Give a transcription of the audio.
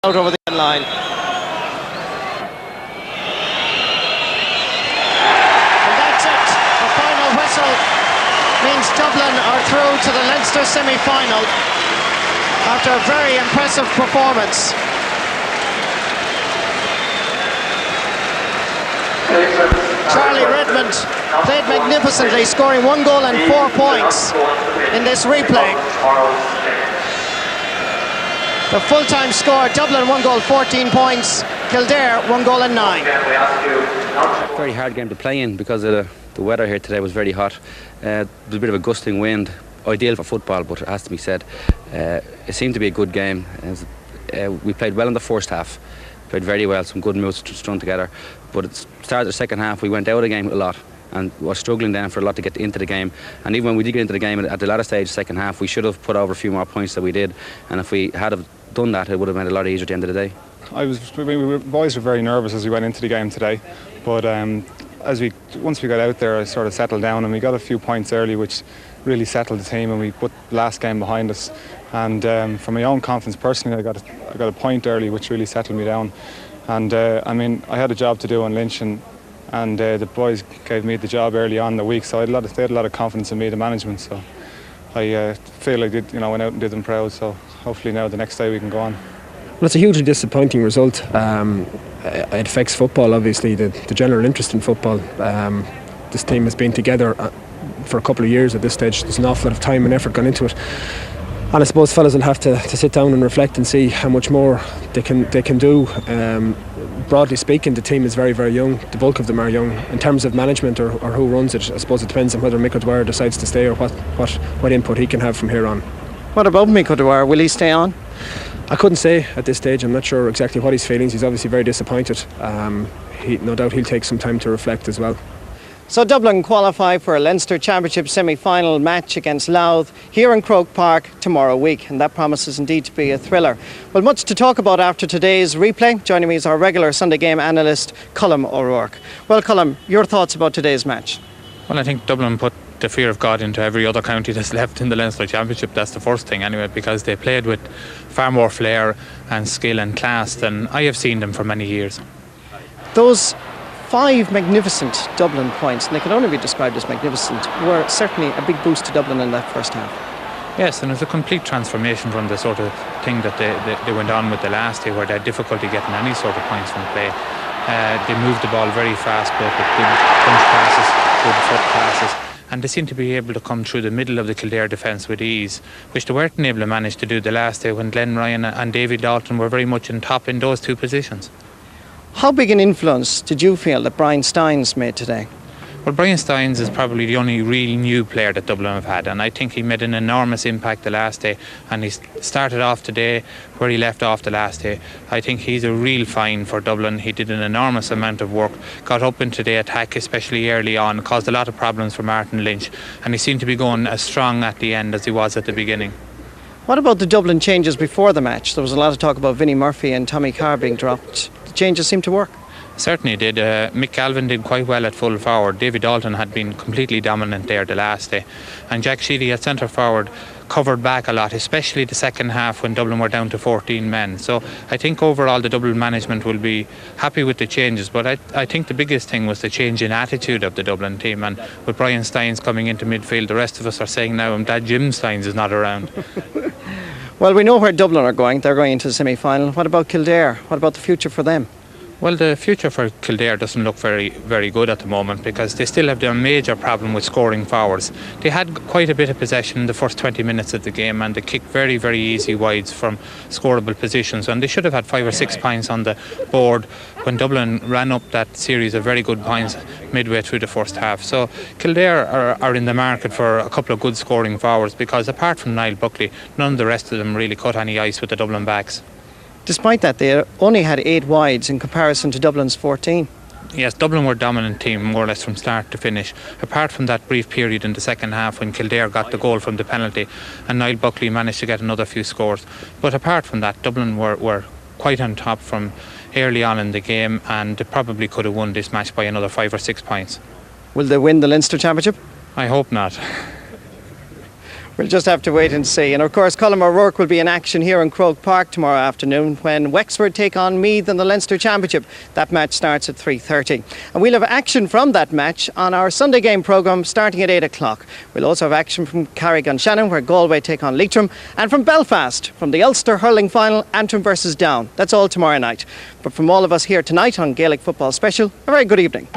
Out over the line. And that's it. The final whistle means Dublin are through to the Leinster semi-final after a very impressive performance. Charlie Redmond played magnificently, scoring 1 goal and 4 points in this replay. The full-time score, Dublin 1 goal, 14 points, Kildare 1 goal and 9. Very hard game to play in because of the weather here today was very hot. There was a bit of a gusting wind, ideal for football, but it has to be said. It seemed to be a good game. We played well in the first half, played very well, some good moves strung together. But at the start of the second half, we went out of the game a lot and were struggling then for a lot to get into the game. And even when we did get into the game at the latter stage, second half, we should have put over a few more points than we did. And if we had have done that, it would have made it a lot easier at the end of the day. Boys were very nervous as we went into the game today, but once we got out there, I sort of settled down and we got a few points early, which really settled the team, and we put the last game behind us. And for my own confidence personally, I got a point early, which really settled me down. And I had a job to do on Lynch, and the boys gave me the job early on in the week, so they had a lot of confidence in me, the management. So I feel like I went out and did them proud. So hopefully now the next day we can go on. Well, it's a hugely disappointing result. It affects football, obviously, the general interest in football. This team has been together for a couple of years at this stage. There's an awful lot of time and effort gone into it. And I suppose fellas will have to sit down and reflect and see how much more they can do. Broadly speaking, the team is very, very young. The bulk of them are young. In terms of management or who runs it, I suppose it depends on whether Mick O'Dwyer decides to stay or what input he can have from here on. What about Mick O'Dwyer? Will he stay on? I couldn't say at this stage. I'm not sure exactly what his feelings. He's obviously very disappointed. No doubt he'll take some time to reflect as well. So Dublin qualify for a Leinster Championship semi-final match against Louth here in Croke Park tomorrow week, and that promises indeed to be a thriller. Well, much to talk about after today's replay. Joining me is our regular Sunday game analyst, Colm O'Rourke. Well, Colm, your thoughts about today's match? Well, I think Dublin put the fear of God into every other county that's left in the Leinster Championship. That's the first thing anyway, because they played with far more flair and skill and class than I have seen them for many years. Those 5 magnificent Dublin points, and they can only be described as magnificent, were certainly a big boost to Dublin in that first half. Yes, and it was a complete transformation from the sort of thing that they went on with the last day, where they had difficulty getting any sort of points from play. They moved the ball very fast, both with good punch passes, good foot passes, and they seemed to be able to come through the middle of the Kildare defence with ease, which they weren't able to manage to do the last day when Glenn Ryan and Davy Dalton were very much in top in those two positions. How big an influence did you feel that Brian Steins made today? Well, Brian Steins is probably the only real new player that Dublin have had, and I think he made an enormous impact the last day, and he started off today where he left off the last day. I think he's a real find for Dublin. He did an enormous amount of work, got up into the attack especially early on, caused a lot of problems for Martin Lynch, and he seemed to be going as strong at the end as he was at the beginning. What about the Dublin changes before the match? There was a lot of talk about Vinnie Murphy and Tommy Carr being dropped. The changes seemed to work. Certainly did. Mick Galvin did quite well at full forward. David Dalton had been completely dominant there the last day, and Jack Sheedy at centre forward covered back a lot, especially the second half when Dublin were down to 14 men. So I think overall the Dublin management will be happy with the changes, but I think the biggest thing was the change in attitude of the Dublin team, and with Brian Steins coming into midfield, the rest of us are saying now I'm glad Jim Steins is not around. Well, we know where Dublin are going. They're going into the semi-final. What about Kildare? What about the future for them? Well, the future for Kildare doesn't look very, very good at the moment, because they still have their major problem with scoring forwards. They had quite a bit of possession in the first 20 minutes of the game, and they kicked very, very easy wides from scoreable positions, and they should have had 5 or 6 points on the board when Dublin ran up that series of very good points midway through the first half. So Kildare are in the market for a couple of good scoring forwards, because apart from Niall Buckley, none of the rest of them really cut any ice with the Dublin backs. Despite that, they only had 8 wides in comparison to Dublin's 14. Yes, Dublin were dominant team more or less from start to finish, apart from that brief period in the second half when Kildare got the goal from the penalty and Niall Buckley managed to get another few scores. But apart from that, Dublin were quite on top from early on in the game, and they probably could have won this match by another 5 or 6 points. Will they win the Leinster Championship? I hope not. We'll just have to wait and see. And of course, Colm O'Rourke will be in action here in Croke Park tomorrow afternoon when Wexford take on Meath in the Leinster Championship. That match starts at 3:30. And we'll have action from that match on our Sunday game programme starting at 8 o'clock. We'll also have action from Carrick-on-Shannon where Galway take on Leitrim, and from Belfast, from the Ulster hurling final, Antrim versus Down. That's all tomorrow night. But from all of us here tonight on Gaelic Football Special, a very good evening.